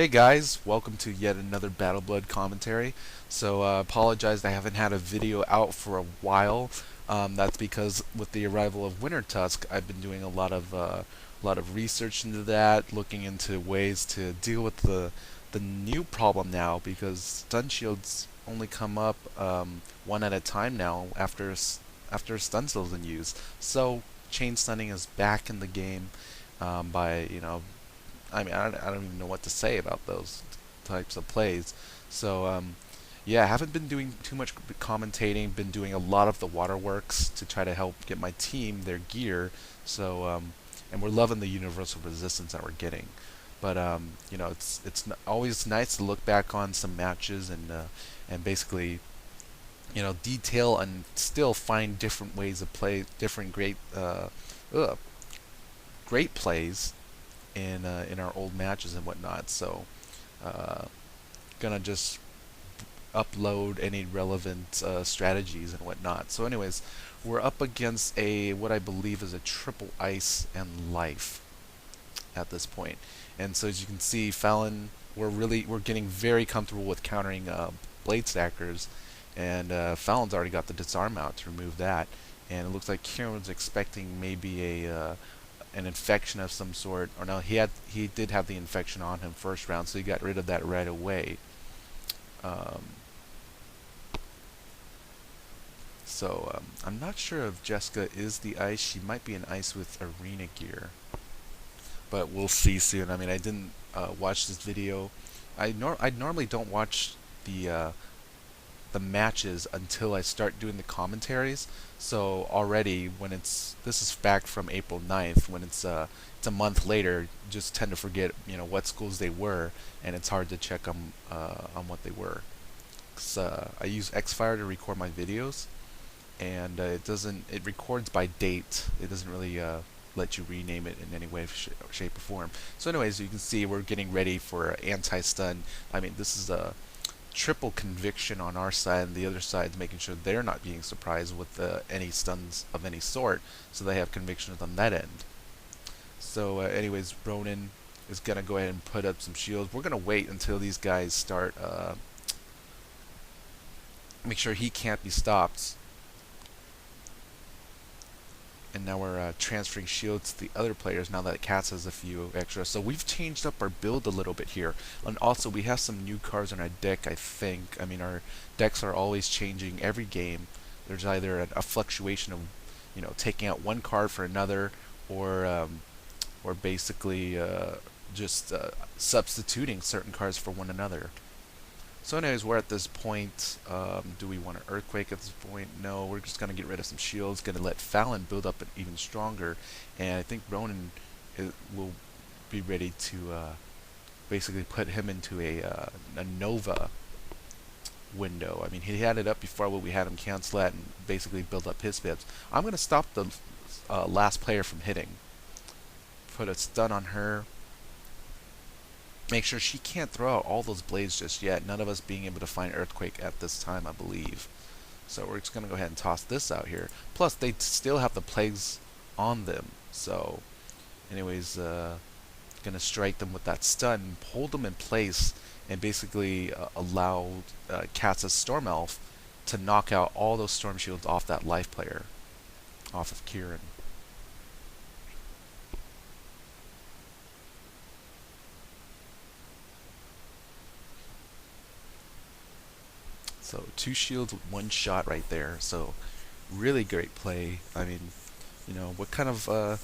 Hey guys, welcome to yet another Battleblood commentary. So apologize I haven't had a video out for a while. That's because with the arrival of Winter Tusk, I've been doing a lot of research into that, looking into ways to deal with the new problem now because stun shields only come up one at a time now after stun skills in use. So chain stunning is back in the game by I don't even know what to say about those types of plays. So, yeah, I haven't been doing too much commentating, been doing a lot of the waterworks to try to help get my team their gear. So, and we're loving the universal resistance that we're getting. But, always nice to look back on some matches and basically, detail and still find different ways of play, different great plays in our old matches and whatnot. So, uh, gonna just upload any relevant strategies and whatnot. So, anyways, we're up against a what I believe is a triple ice and life at this point. And so, as you can see, Fallon, we're getting very comfortable with countering Bladestackers, and Fallon's already got the disarm out to remove that. And it looks like Kieran was expecting maybe a an infection of some sort, or no, he did have the infection on him first round, so he got rid of that right away. Um, I'm not sure if Jessica is the ice. She might be an ice with arena gear, but we'll see soon. I mean, I didn't watch this video. I normally don't watch the matches until I start doing the commentaries. So already when this is back from April 9th, when it's a month later, just tend to forget what schools they were, and it's hard to check on what they were. 'Cause, I use Xfire to record my videos, and it records by date. It doesn't really let you rename it in any way, shape, or form. So anyways, you can see we're getting ready for anti-stun. I mean, this is a triple conviction on our side, and the other side's making sure they're not being surprised with any stuns of any sort, so they have convictions on that end. So anyways, Ronan is gonna go ahead and put up some shields. We're gonna wait until these guys start, make sure he can't be stopped. And now we're transferring shields to the other players now that Cass has a few extra. So we've changed up our build a little bit here. And also we have some new cards on our deck, I think. I mean, our decks are always changing every game. There's either a fluctuation of, taking out one card for another, or basically just substituting certain cards for one another. So anyways, we're at this point. Do we want an Earthquake at this point? No, we're just going to get rid of some shields, going to let Fallon build up it even stronger, and I think Ronan will be ready to basically put him into a Nova window. I mean, he had it up before, but we had him cancel that and basically build up his pips. I'm going to stop the last player from hitting. Put a stun on her. Make sure she can't throw out all those blades just yet. None of us being able to find Earthquake at this time, I believe. So we're just going to go ahead and toss this out here. Plus, they still have the plagues on them. So, anyways, going to strike them with that stun, hold them in place, and basically allow Cass's Storm Elf to knock out all those Storm Shields off that life player, off of Kieran. So 2 shields with 1 shot right there. So really great play. I mean, what kind of I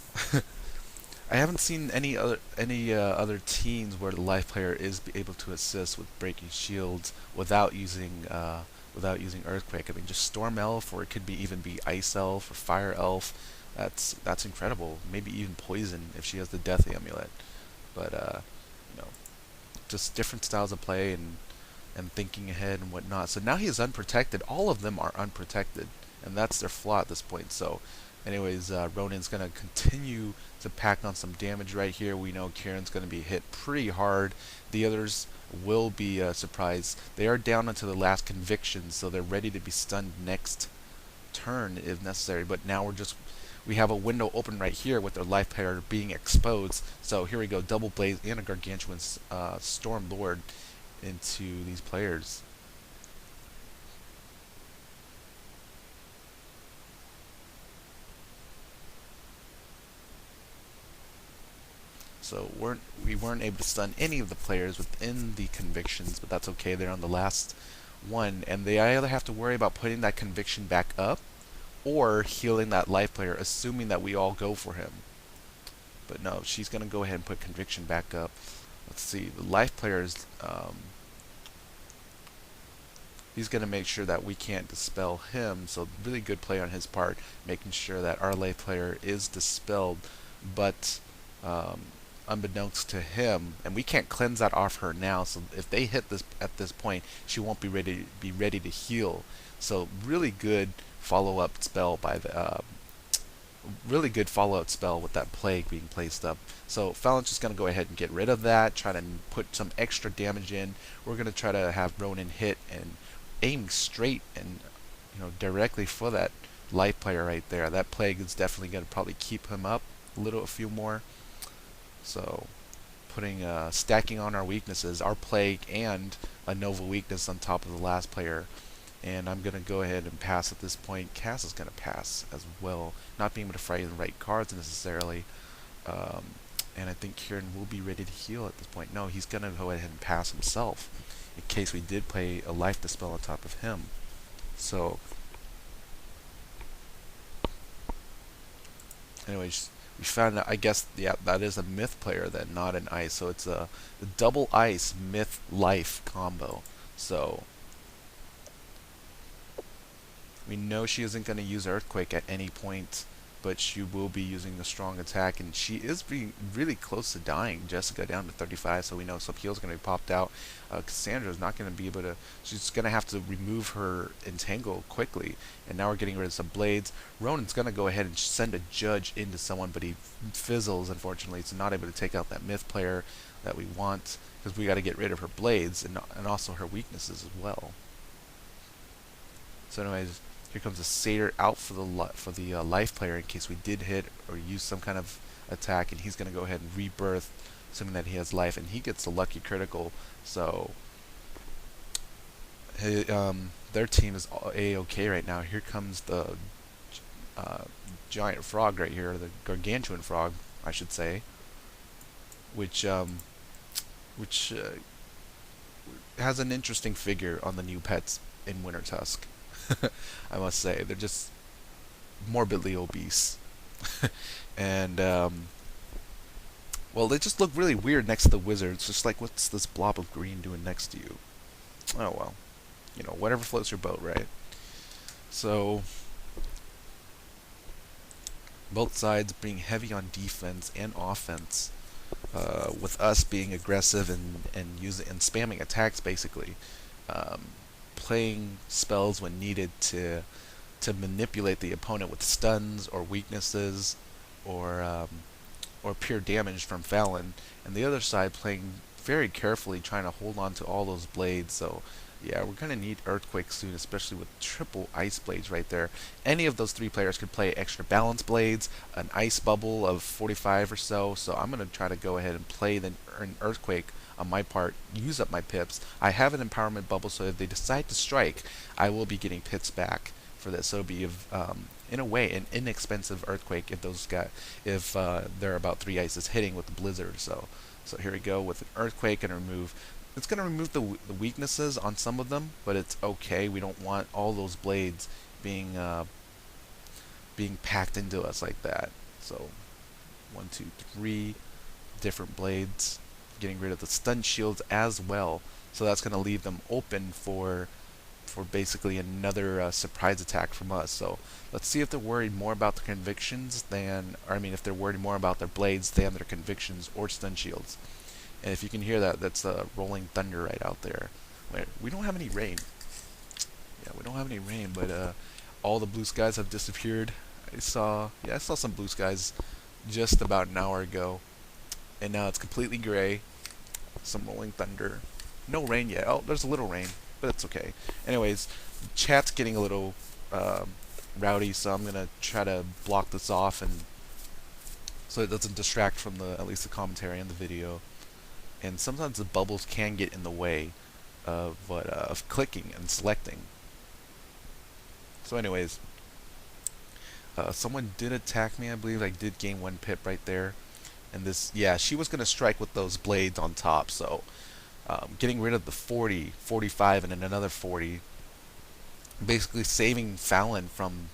haven't seen any other teams where the life player is able to assist with breaking shields without using Earthquake. I mean, just Storm Elf, or it could even be Ice Elf or Fire Elf. That's incredible. Maybe even Poison if she has the Death Amulet. But you know, just different styles of play and thinking ahead and whatnot. So now he is unprotected. All of them are unprotected, and that's their flaw at this point. So anyways, Ronan's going to continue to pack on some damage right here. We know Kieran's going to be hit pretty hard. The others will be surprised. They are down until the last conviction, so they're ready to be stunned next turn if necessary. But now we have a window open right here with their life player being exposed. So here we go, double blaze and a gargantuan storm lord into these players. So we weren't able to stun any of the players within the convictions, but that's okay. They're on the last one, and they either have to worry about putting that conviction back up or healing that life player, assuming that we all go for him. But no, she's going to go ahead and put conviction back up. Let's see, the life player is, he's going to make sure that we can't dispel him, so really good play on his part, making sure that our life player is dispelled, but unbeknownst to him, and we can't cleanse that off her now, so if they hit this at this point, she won't be ready to heal. So really good follow-up spell by the really good follow-up spell with that plague being placed up. So Fallon's just going to go ahead and get rid of that, try to put some extra damage in. We're going to try to have Ronan hit and aim straight and directly for that life player right there. That plague is definitely going to probably keep him up a few more. So putting stacking on our weaknesses, our plague and a Nova weakness on top of the last player. And I'm going to go ahead and pass at this point. Cass is going to pass as well, not being able to fight the right cards necessarily. And I think Kieran will be ready to heal at this point. No, he's going to go ahead and pass himself in case we did play a life dispel on top of him. So anyways, we found out, I guess, yeah, that is a myth player then, not an ice. So it's a double ice myth life combo. So we know she isn't going to use Earthquake at any point, but she will be using the strong attack, and she is being really close to dying. Jessica down to 35, so we know some heals are going to be popped out. Cassandra is not going to be able to, she's going to have to remove her entangle quickly, and now we're getting rid of some blades. Ronan's going to go ahead and send a judge into someone, but he fizzles, unfortunately. It's not able to take out that myth player that we want, because we got to get rid of her blades and also her weaknesses as well. So anyways, here comes a satyr out for the life player in case we did hit or use some kind of attack, and he's going to go ahead and rebirth, assuming that he has life, and he gets the lucky critical. So their team is a-okay right now. Here comes the giant frog right here, the gargantuan frog, I should say, which has an interesting figure on the new pets in Winter Tusk. I must say, they're just morbidly obese. And well, they just look really weird next to the wizard. It's just like, what's this blob of green doing next to you? Oh well, whatever floats your boat, right? So both sides being heavy on defense and offense, with us being aggressive and spamming attacks basically. Playing spells when needed to manipulate the opponent with stuns or weaknesses or pure damage from Fallon, and the other side playing very carefully, trying to hold on to all those blades. So yeah, we're going to need Earthquake soon, especially with triple ice blades right there. Any of those three players could play extra balance blades, an ice bubble of 45 or so, so I'm going to try to go ahead and play an Earthquake on my part, use up my pips. I have an empowerment bubble, so if they decide to strike, I will be getting pips back for this. So it'll be, in a way, an inexpensive Earthquake if there are about 3 ices hitting with the blizzard. So here we go with an Earthquake and remove. It's going to remove the weaknesses on some of them, but it's okay. We don't want all those blades being packed into us like that. So 1, 2, 3 different blades. Getting rid of the stun shields as well, so that's going to leave them open for basically another surprise attack from us. So let's see if they're worried more about the convictions if they're worried more about their blades than their convictions or stun shields. And if you can hear that, that's rolling thunder right out there. We don't have any rain. Yeah, we don't have any rain, but all the blue skies have disappeared. I saw some blue skies just about an hour ago. And now it's completely gray. Some rolling thunder. No rain yet. Oh, there's a little rain, but it's okay. Anyways, chat's getting a little rowdy, so I'm gonna try to block this off and so it doesn't distract from at least the commentary and the video. And sometimes the bubbles can get in the way of clicking and selecting. So anyways, someone did attack me, I believe. I did gain 1 pip right there. And this, yeah, she was going to strike with those blades on top, so getting rid of the 40, 45, and then another 40, basically saving Fallon from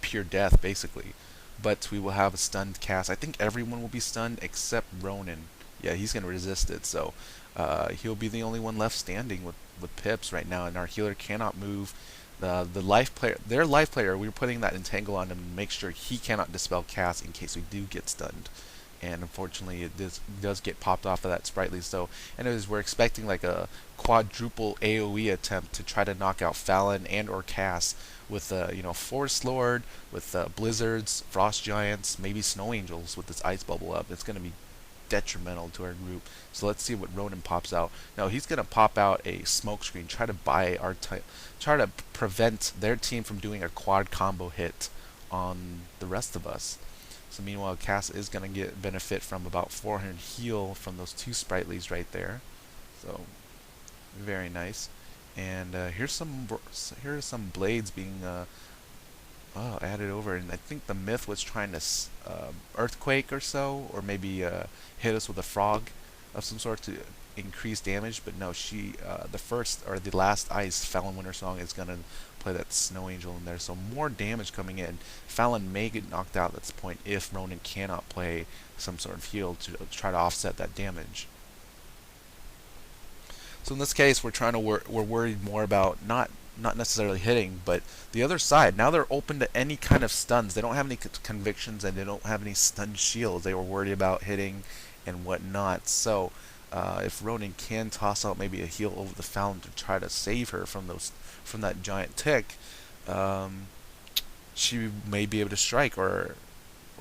pure death, basically. But we will have a stunned cast. I think everyone will be stunned except Ronan. Yeah, he's going to resist it, so he'll be the only one left standing with pips right now, and our healer cannot move. The life player, their life player, we were putting that entangle on him to make sure he cannot dispel cast in case we do get stunned. And unfortunately, it does get popped off of that sprightly. So, anyways, we're expecting like a quadruple AOE attempt to try to knock out Fallon and or Cass with Forest Lord, with Blizzards, Frost Giants, maybe Snow Angels with this Ice Bubble up. It's going to be detrimental to our group. So let's see what Ronan pops out. Now he's going to pop out a smoke screen, try to buy our try to prevent their team from doing a quad combo hit on the rest of us. So meanwhile, Cass is going to get benefit from about 400 heal from those 2 sprightlies right there. So very nice. And here's some blades being added over, and I think the myth was trying to earthquake or so, or maybe hit us with a frog of some sort to increase damage. But no, she the first or the last ice Fallon Wintersong is gonna play that Snow Angel in there, so more damage coming in. Fallon may get knocked out at this point if Ronan cannot play some sort of heal to try to offset that damage. So in this case, we're worried more about not necessarily hitting, but the other side. Now they're open to any kind of stuns. They don't have any convictions and they don't have any stun shields. They were worried about hitting and whatnot. So if Ronan can toss out maybe a heal over the Fallon to try to save her from that giant tick, she may be able to strike or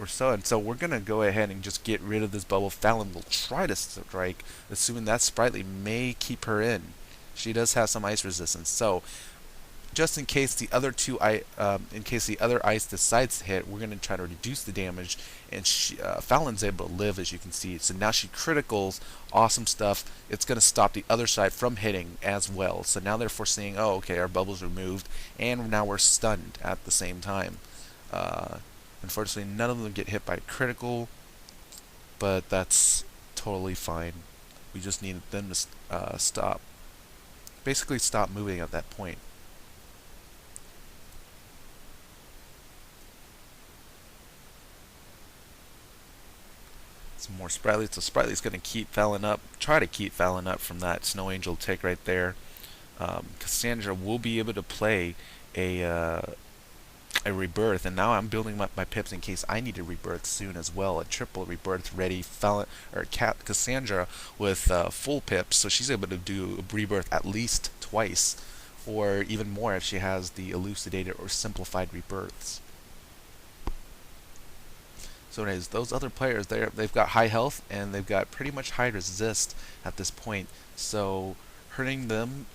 so. And so we're going to go ahead and just get rid of this bubble. Fallon will try to strike, assuming that sprightly may keep her in. She does have some ice resistance, so just in case the other ice decides to hit, we're going to try to reduce the damage, and Fallon's able to live, as you can see. So now she criticals, awesome stuff. It's going to stop the other side from hitting as well. So now they're foreseeing, oh, okay, our bubble's removed, and now we're stunned at the same time. Unfortunately, none of them get hit by critical, but that's totally fine. We just need them to basically stop moving at that point. Some more sprightly. So sprightly's going to keep Fallon up, try to keep Fallon up from that Snow Angel tick right there. Cassandra will be able to play a rebirth, and now I'm building my pips in case I need a rebirth soon as well. A triple rebirth ready. Cassandra with full pips, so she's able to do a rebirth at least twice, or even more if she has the elucidated or simplified rebirths. So anyways, those other players, they've got high health and they've got pretty much high resist at this point. So hurting them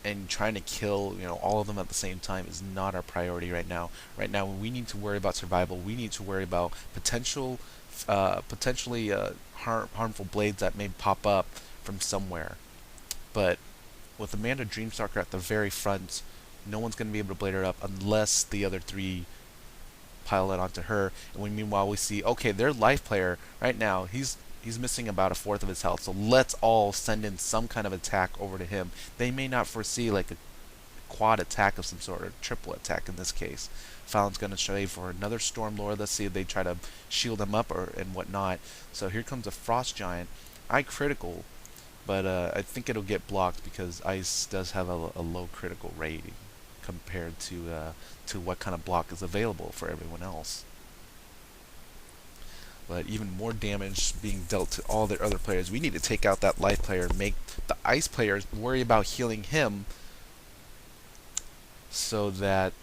and trying to kill all of them at the same time is not our priority right now. Right now, we need to worry about survival. We need to worry about potentially harmful blades that may pop up from somewhere. But with Amanda Dreamstalker at the very front, no one's going to be able to blade her up unless the other 3 pile it onto her. And meanwhile we see, okay, their life player right now, he's missing about 1/4 of his health, so let's all send in some kind of attack over to him. They may not foresee like a quad attack of some sort, or triple attack in this case. Fallon's going to try for another Stormlord. Let's see if they try to shield him up and whatnot. So here comes a Frost Giant. I critical, but I think it'll get blocked because Ice does have a low critical rating compared to what kind of block is available for everyone else. But even more damage being dealt to all their other players. We need to take out that life player, make the ice players worry about healing him so that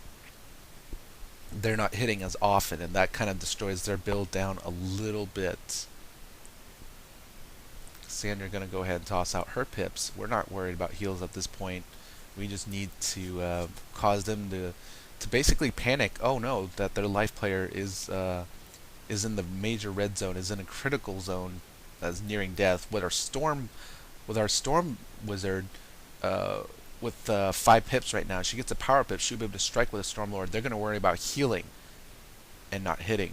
they're not hitting as often, and that kind of destroys their build down a little bit. Cassandra going to go ahead and toss out her pips. We're not worried about heals at this point. We just need to cause them to to basically panic. Oh no, that their life player is in the major red zone, is in a critical zone that's nearing death. With our storm wizard, uh, with 5 pips right now, she gets a power pip. She'll be able to strike with a storm lord. They're going to worry about healing and not hitting,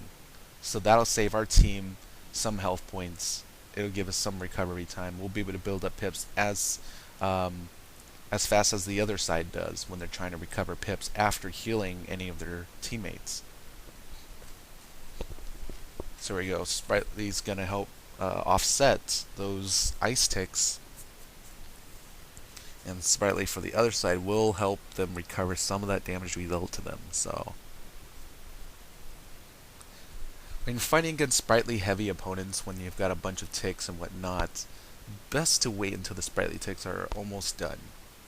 so that'll save our team some health points. It'll give us some recovery time. We'll be able to build up pips as fast as the other side does when they're trying to recover pips after healing any of their teammates. So here we go. Sprightly's gonna help offset those ice ticks, and Sprightly for the other side will help them recover some of that damage we dealt to them. So when you're fighting against Sprightly heavy opponents, when you've got a bunch of ticks and whatnot, best to wait until the Sprightly ticks are almost done,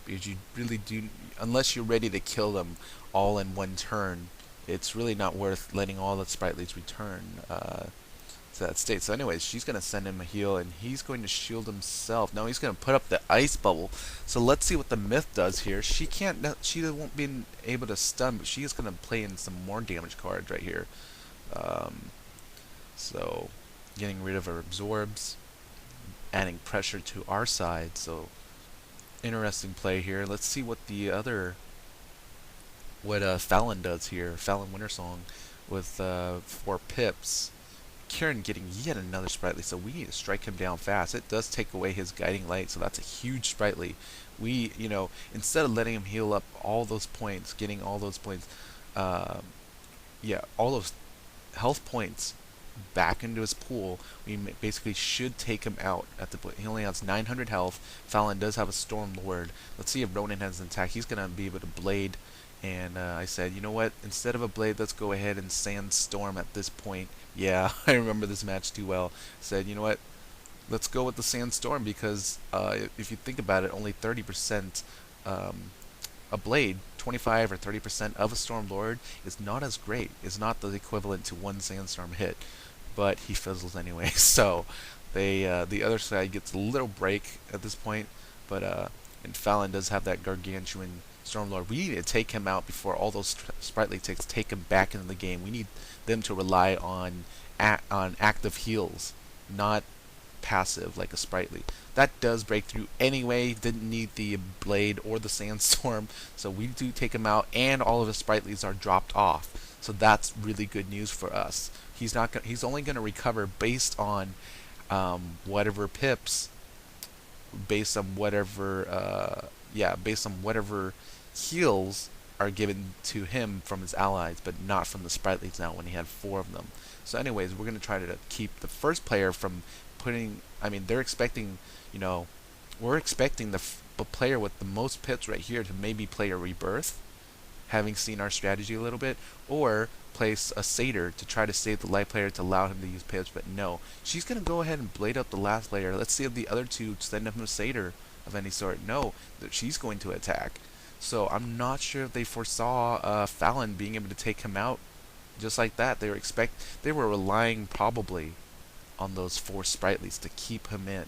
because you really do, unless you're ready to kill them all in one turn, it's really not worth letting all the Sprightlies return to that state. So anyways, she's going to send him a heal, and he's going to shield himself. No, he's going to put up the ice bubble. So let's see what the myth does here. She won't be able to stun, but she is going to play in some more damage cards right here. So getting rid of her absorbs, adding pressure to our side. So interesting play here. Let's see what Fallon does here. Fallon Wintersong with 4 pips. Kieran getting yet another Sprightly, so we need to strike him down fast. It does take away his guiding light, so that's a huge Sprightly. We, instead of letting him heal up all those points, getting all those points, all those health points back into his pool, we basically should take him out at the point. He only has 900 health. Fallon does have a Storm Lord. Let's see if Ronan has an attack. He's going to be able to Blade, and I said, you know what, instead of a Blade, let's go ahead and Sandstorm at this point. Yeah, I remember this match too well. Said, you know what, let's go with the Sandstorm, because if you think about it, only 30% a Blade, 25 or 30% of a Storm Lord is not as great. It's not the equivalent to 1 Sandstorm hit, but he fizzles anyway. So the other side gets a little break at this point, but and Fallon does have that gargantuan Stormlord. We need to take him out before all those Sprightly ticks take him back into the game. We need them to rely on active heals, not passive like a Sprightly. That does break through anyway. Didn't need the Blade or the Sandstorm, so we do take him out, and all of his Sprightlies are dropped off. So that's really good news for us. He's only going to recover based on whatever pips, based on whatever heals are given to him from his allies, but not from the Sprightlies now when he had 4 of them. So anyways, we're going to try to keep the first player from putting, they're expecting, we're expecting the player with the most pips right here to maybe play a Rebirth, having seen our strategy a little bit, or place a Satyr to try to save the light player to allow him to use pips. But no, she's going to go ahead and Blade up the last player. Let's see if the other two send him a Satyr of any sort. No, that she's going to attack. So I'm not sure if they foresaw Fallon being able to take him out just like that. They were relying probably on those 4 Sprightlies to keep him in,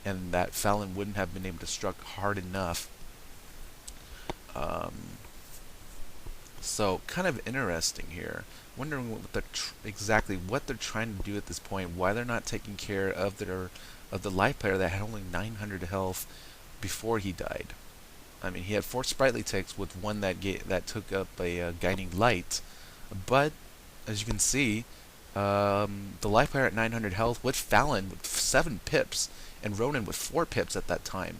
and that Fallon wouldn't have been able to struck hard enough. So kind of interesting here. Wondering exactly what they're trying to do at this point. Why they're not taking care of the life player that had only 900 health before he died. He had 4 Sprightly ticks with one that took up a guiding light, but as you can see, the life player at 900 health with Fallon with 7 pips and Ronan with 4 pips at that time.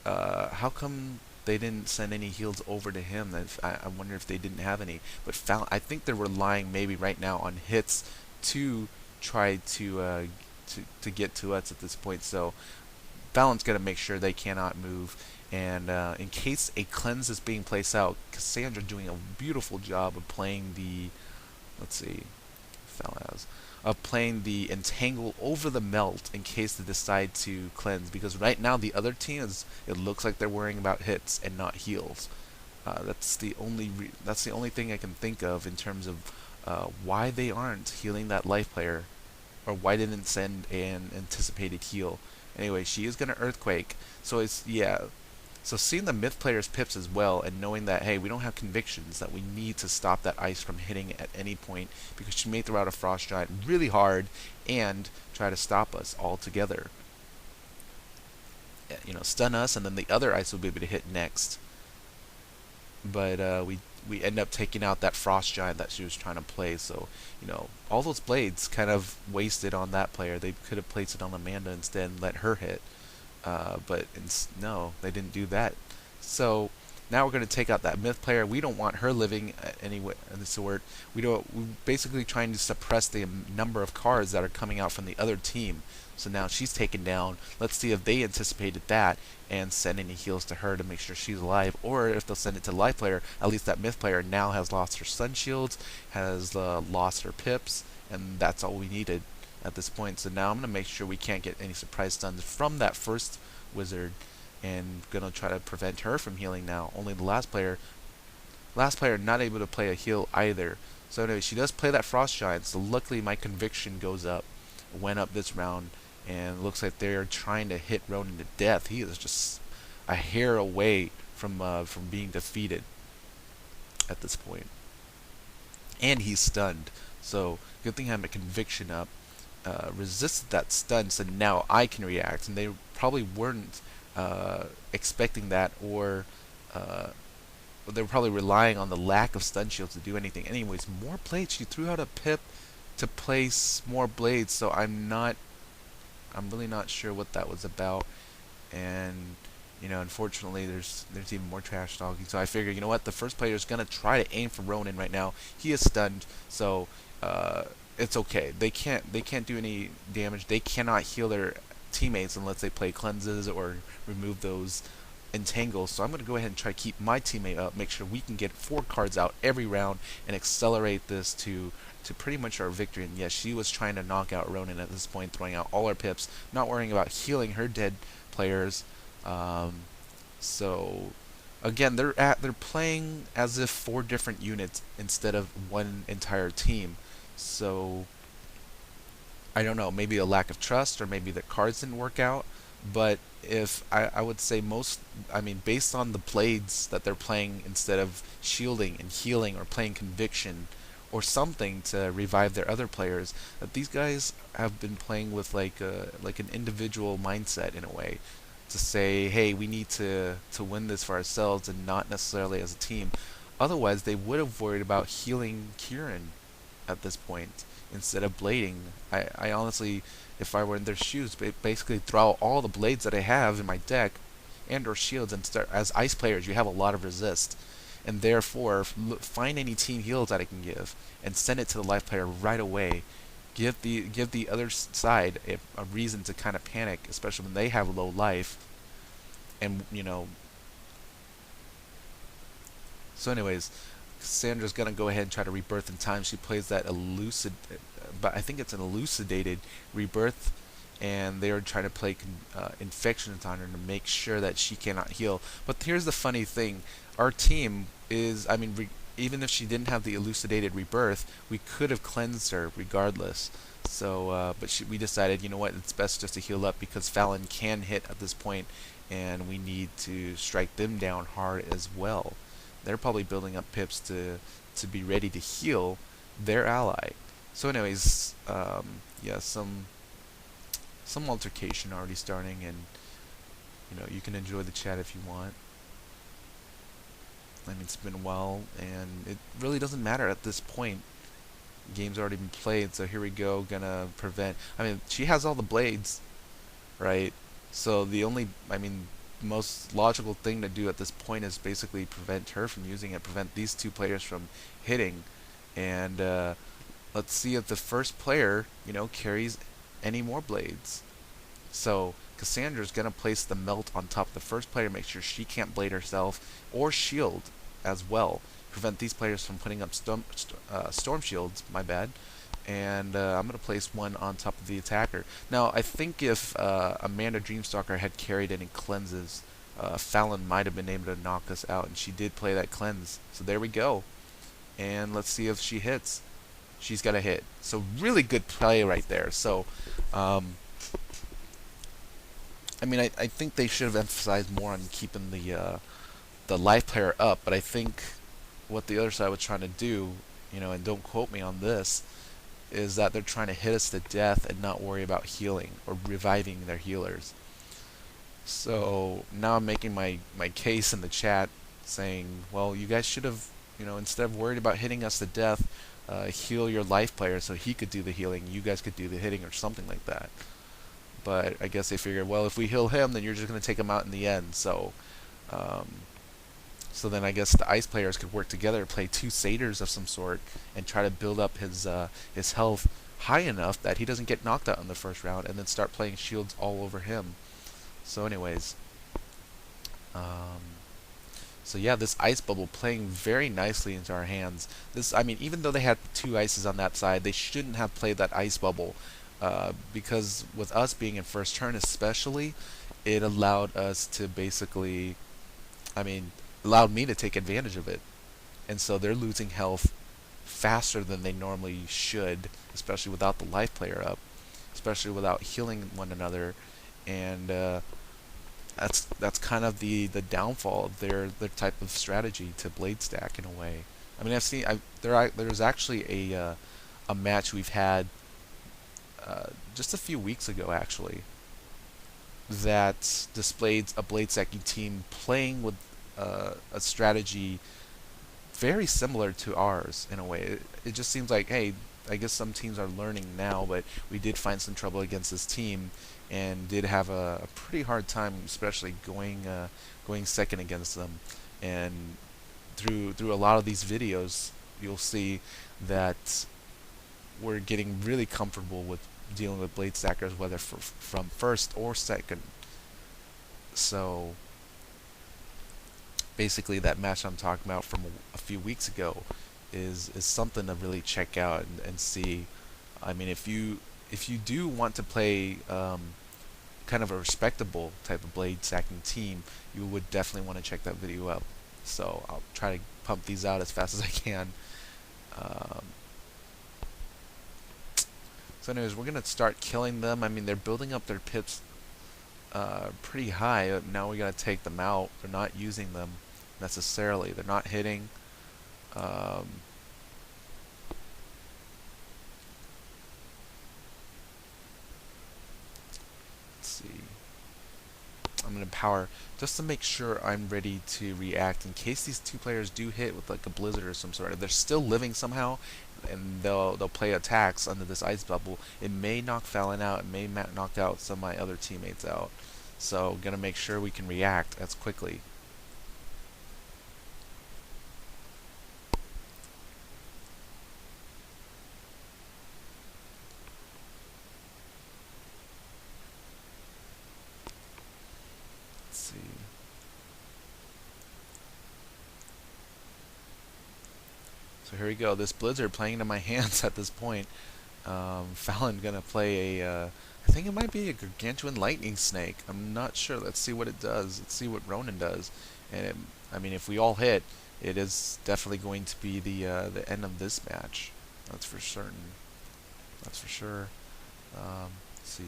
How come they didn't send any heals over to him? I wonder if they didn't have any. But Fallon, I think they're relying maybe right now on hits to try to get to us at this point. So Fallon's going to make sure they cannot move. And in case a cleanse is being placed out, Cassandra doing a beautiful job of playing the, playing the Entangle over the Melt in case they decide to cleanse. Because right now the other team it looks like they're worrying about hits and not heals. That's the only thing I can think of in terms of why they aren't healing that life player, or why they didn't send an anticipated heal. Anyway, she is gonna Earthquake, so So seeing the myth player's pips as well, and knowing that, hey, we don't have convictions, that we need to stop that ice from hitting at any point, because she may throw out a frost giant really hard and try to stop us altogether. You know, stun us, and then the other ice will be able to hit next. But we end up taking out that frost giant that she was trying to play. So, you know, all those blades kind of wasted on that player. They could have placed it on Amanda instead and let her hit. But no, they didn't do that. So now we're going to take out that myth player. We don't want her living anyway of the sort. We're basically trying to suppress the number of cards that are coming out from the other team. So now she's taken down. Let's see if they anticipated that and send any heals to her to make sure she's alive, or if they'll send it to the life player. At least that myth player now has lost her sun shields, has lost her pips, and that's all we needed at this point. So now I'm going to make sure we can't get any surprise stuns from that first wizard, and going to try to prevent her from healing now. Only the last player not able to play a heal either. So anyway, she does play that frost giant, so luckily my conviction went up this round, and looks like they're trying to hit Ronan to death. He is just a hair away from being defeated at this point. And he's stunned, so good thing I had my conviction up. Resisted that stun, so now I can react, and they probably weren't expecting that, or they were probably relying on the lack of stun shields to do anything. Anyways, more blades. She threw out a pip to place more blades, so I'm really not sure what that was about. And you know, unfortunately, there's even more trash talking. So I figure, you know what, the first player is gonna try to aim for Ronan right now. He is stunned, so it's okay. They can't do any damage. They cannot heal their teammates unless they play cleanses or remove those entangles. So I'm going to go ahead and try to keep my teammate up, make sure we can get 4 cards out every round, and accelerate this to pretty much our victory. And yes, she was trying to knock out Ronan at this point, throwing out all her pips, not worrying about healing her dead players. So again, they're playing as if 4 different units instead of one entire team. So I don't know, maybe a lack of trust, or maybe the cards didn't work out. But if I would say based on the blades that they're playing instead of shielding and healing, or playing conviction or something to revive their other players, that these guys have been playing with like an individual mindset in a way, to say, hey, we need to win this for ourselves and not necessarily as a team. Otherwise, they would have worried about healing Kieran at this point instead of blading. I honestly, if I were in their shoes, basically throw out all the blades that I have in my deck and or shields, and start. As ice players, you have a lot of resist, and therefore find any team heals that I can give and send it to the life player right away. Give the other side a reason to kind of panic, especially when they have low life. And you know, so anyways, Cassandra's gonna go ahead and try to rebirth in time. She plays that but I think it's an elucidated rebirth, and they are trying to play infections on her to make sure that she cannot heal. But here's the funny thing: our team is, even if she didn't have the elucidated rebirth, we could have cleansed her regardless. So, but we decided, you know what, it's best just to heal up, because Fallon can hit at this point, and we need to strike them down hard as well. They're probably building up pips to be ready to heal their ally. So anyways, yeah, some altercation already starting, and you know, you can enjoy the chat if you want. It's been a while, and it really doesn't matter at this point. Game's already been played, so here we go. Gonna prevent. She has all the blades, right? So the only, most logical thing to do at this point is basically prevent her from using it, prevent these 2 players from hitting, and let's see if the first player, carries any more blades. So Cassandra's gonna place the melt on top of the first player, make sure she can't blade herself, or shield as well, prevent these players from putting up storm shields. My bad. And I'm gonna place one on top of the attacker. Now I think if Amanda Dreamstalker had carried any cleanses, Fallon might have been able to knock us out, and she did play that cleanse. So there we go. And let's see if she hits. She's got a hit. So really good play right there. So I mean, I think they should have emphasized more on keeping the life player up, but I think what the other side was trying to do, and don't quote me on this, is that they're trying to hit us to death and not worry about healing or reviving their healers. So now I'm making my case in the chat saying, well, you guys should have, instead of worried about hitting us to death, heal your life player so he could do the healing, you guys could do the hitting or something like that. But I guess they figured, well, if we heal him, then you're just going to take him out in the end. Um, so then I guess the ice players could work together, play two satyrs of some sort, and try to build up his health high enough that he doesn't get knocked out in the first round, and then start playing shields all over him. So anyways, um, so yeah, this ice bubble playing very nicely into our hands. I mean, even though they had two ices on that side, they shouldn't have played that ice bubble, because with us being in first turn especially, it allowed us to basically, I mean, allowed me to take advantage of it. And so they're losing health faster than they normally should, especially without the life player up, especially without healing one another, and that's kind of the downfall of their type of strategy to blade stack in a way. I mean, there's actually a match we've had just a few weeks ago actually that displayed a blade stacking team playing with a strategy very similar to ours in a way. It just seems like, hey, I guess some teams are learning now, but we did find some trouble against this team and did have a pretty hard time, especially going second against them. And through a lot of these videos, you'll see that we're getting really comfortable with dealing with blade stackers, whether from first or second. So basically, that match I'm talking about from a few weeks ago is something to really check out and see. I mean, if you do want to play kind of a respectable type of blade stacking team, you would definitely want to check that video out. So I'll try to pump these out as fast as I can. Um, so anyways, we're going to start killing them. I mean, they're building up their pips pretty high. Now we got to take them out. They're not using them necessarily. They're not hitting. Um, let's see. I'm going to power just to make sure I'm ready to react in case these two players do hit with like a blizzard or some sort. If they're still living somehow, and they'll play attacks under this ice bubble, it may knock Fallon out. It may knock out some of my other teammates out. So gonna make sure we can react as quickly. Let's see. So here we go. This blizzard playing into my hands at this point. Fallon gonna play I think it might be a gargantuan lightning snake. I'm not sure. Let's see what it does. Let's see what Ronan does. And I mean, if we all hit, it is definitely going to be the end of this match. That's for certain. That's for sure. Let's see.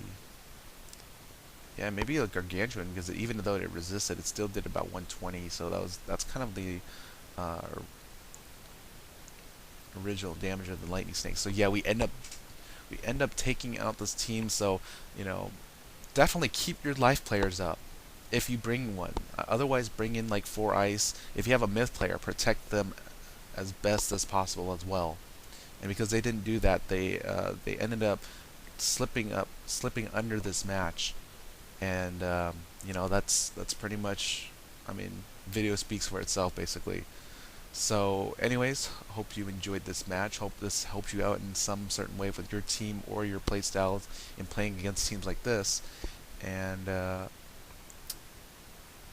Yeah, maybe a gargantuan, because even though it resisted, it still did about 120. So that's kind of the uh, original damage of the lightning snake. So yeah, we end up taking out this team. So definitely keep your life players up if you bring one. Otherwise, bring in like 4 ice. If you have a myth player, protect them as best as possible as well. And because they didn't do that, they ended up slipping under this match. And that's pretty much, I mean, video speaks for itself basically. So anyways, hope you enjoyed this match. Hope this helped you out in some certain way with your team or your playstyles in playing against teams like this. And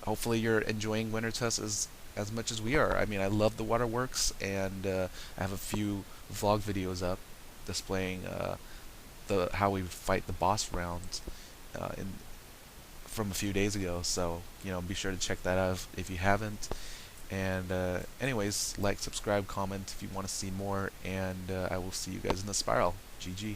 hopefully you're enjoying Wintertusk as much as we are. I mean, I love the waterworks, and I have a few vlog videos up displaying how we fight the boss rounds from a few days ago. So be sure to check that out if you haven't. And anyways, like, subscribe, comment if you want to see more, and I will see you guys in the spiral. GG.